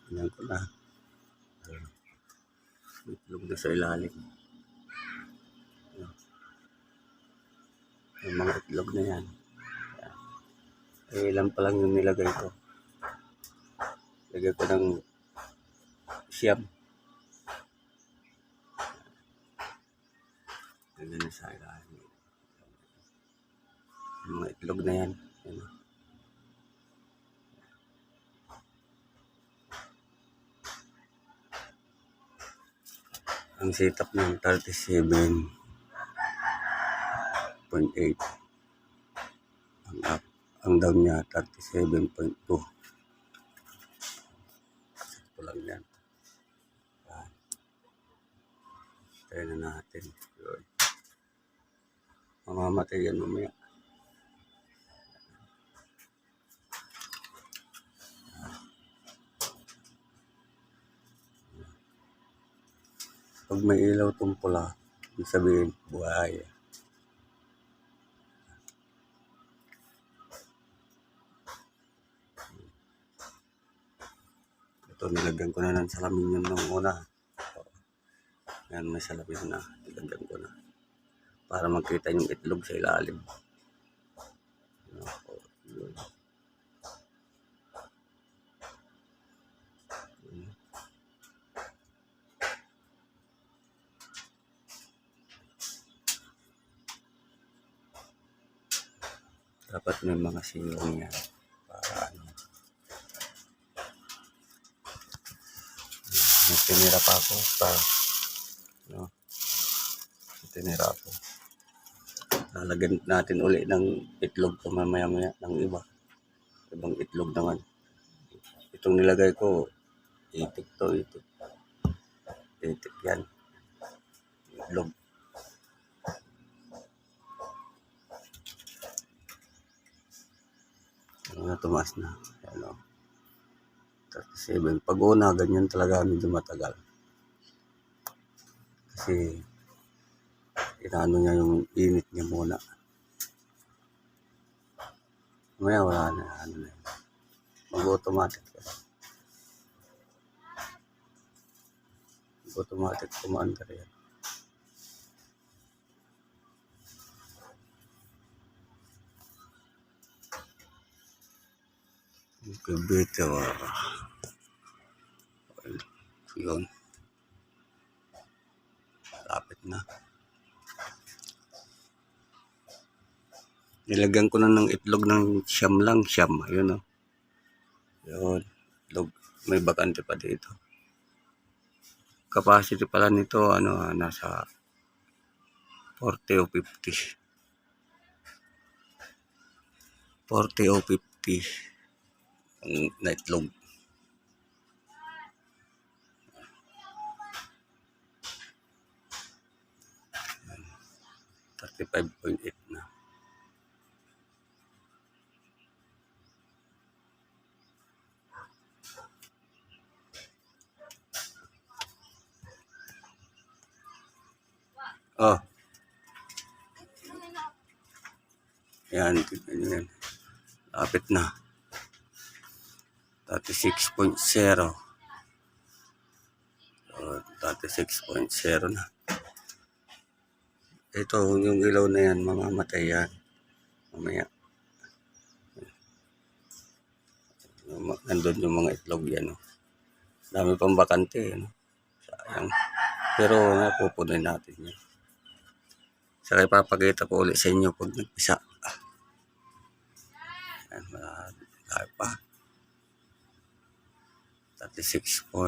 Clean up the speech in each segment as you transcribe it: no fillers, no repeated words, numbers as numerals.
Ganyan ko na. Itlog na sa ilalim. Yung mga itlog na yan. Ilan pa lang yung nilagay ko. Lagay ko ng siyam. Lagay na sa ilalim. Yung mga itlog na yan. Yan. Ang setup ng 37.8. Ang up, ang down niya 37.2. Ito lang yan. Try na natin. Yun. Mamamatay yan mamaya. Pag may ilaw itong pula, ibig sabihin, buhay. Ito, nilagyan ko na ng salamin yun nung una. Yan, may salamin na. Nilagyan ko na. Para makita yung itlog sa ilalim. Yun. Dapat may mga silong yan. Para ano. May tinira pa ako. No? Tinira ako. Lalagyan natin uli ng itlog pa mamaya-maya ng iba. Ibang itlog naman. Itong nilagay ko, itik to, itik. Itik yan. Itlog. Ano na, tumaas na. Ano, 37. Pag una, ganyan talaga medyo matagal. Kasi, inaano niya yung init niya muna. Mamaya wala na. Ano na yun. Mag-automatic. Mag-automatic kumanda yan. Kabito. Yun. Lapit na. Nilagyan ko na ng itlog ng siyam lang. Siyam. Ayun o. Yun. Itlog. May bakante pa dito. Capacity pala nito, ano, nasa 40 o 50. 40 o 50. Na itlog. $35.8 na. Oh. Yan. Yan. Lapit na. 36.0. 36.0 na. Ito, yung ilaw na yan, mamamatay yan. Mamaya. Nandun yung mga itlog yan. No? Dami pang bakante. No? Sayang. Pero napupunoy natin yan. Saka ipapakita ko ulit sa inyo pag nag-isa. Yan, marami pa. 36.4.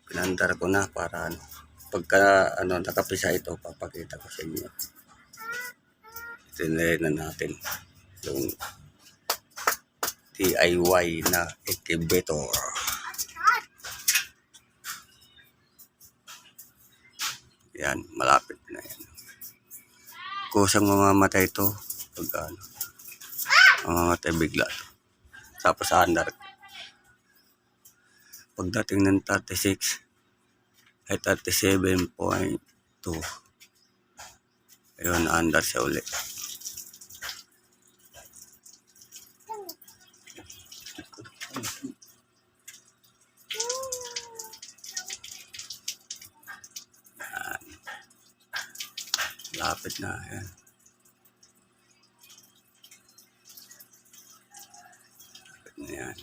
Pinandar ko na para ano, pagka ano, nakapisa ito, papakita ko sa inyo. Tinry na natin yung DIY na incubator. Yan, malapit na yan. Kusang mamamatay ito pag ano, mamamatay bigla. Tapos andar. pagdating ng 36 ay 37.2. Ayun, under siya uli. Lapit na. Ayan. Lapit na yan.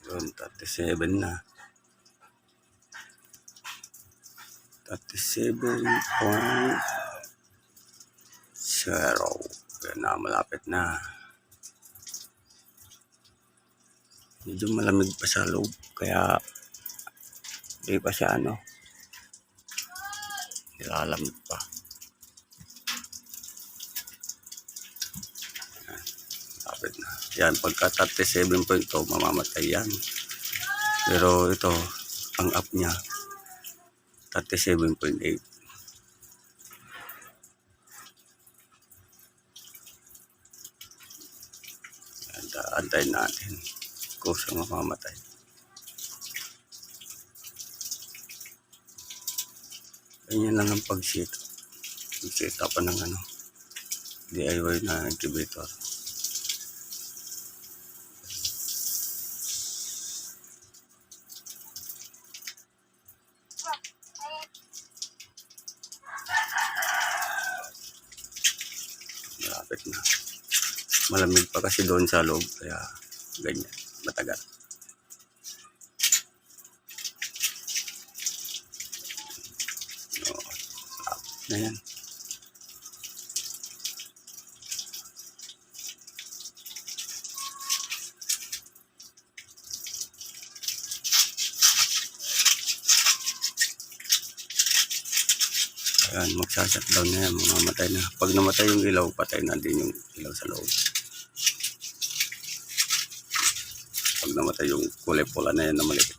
Yun, 37 na. 37.0. Yan na, malapit na. Medyo malamig pa sa loob. Kaya, hindi pa siya nilalamig pa. Yan, malapit na. Yan, pagka 37.2, mamamatay yan. Pero ito, ang up niya, 37.8. Antayin natin kung siya mamamatay. Ganyan lang ang pag-set up ng DIY na incubator. Malapit na. Malamig pa kasi doon sa loob, kaya ganyan, matagal. Na yan. Ayan, magsa-shutdown na yan, mamamatay na. Pag namatay yung ilaw, patay na din yung ilaw sa loob. Pag namatay yung kulay pula na yan na maliit.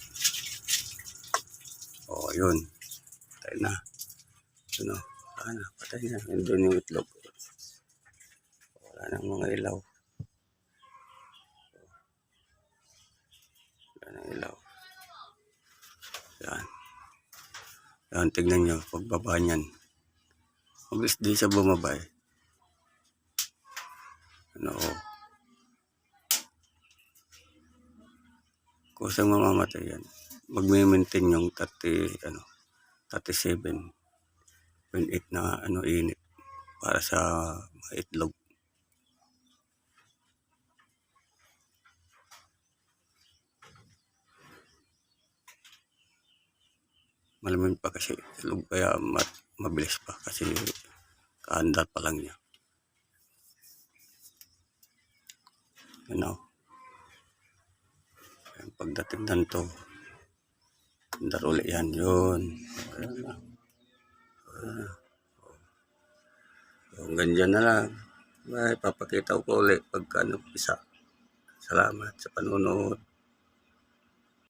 O, yun. Patay na. Yun o. Patay na. Yun doon yung itlog. Wala nang mga ilaw. Wala nang ilaw. Yan. Yan, tignan nyo. Pagbaba niyan. Mabilis di siya bumaba eh. Kung saan mamamatay yan, magme-maintain yung 37.8 na init para sa mga itlog. Malamig pa kasi itlog, kaya mabilis pa kasi kaandar pa lang niya. Pagdating nanto, andar ulit yan. Yun. Hanggang dyan na lang. Bye. Papakita ko ulit pagka nagpisa. Salamat sa panonood.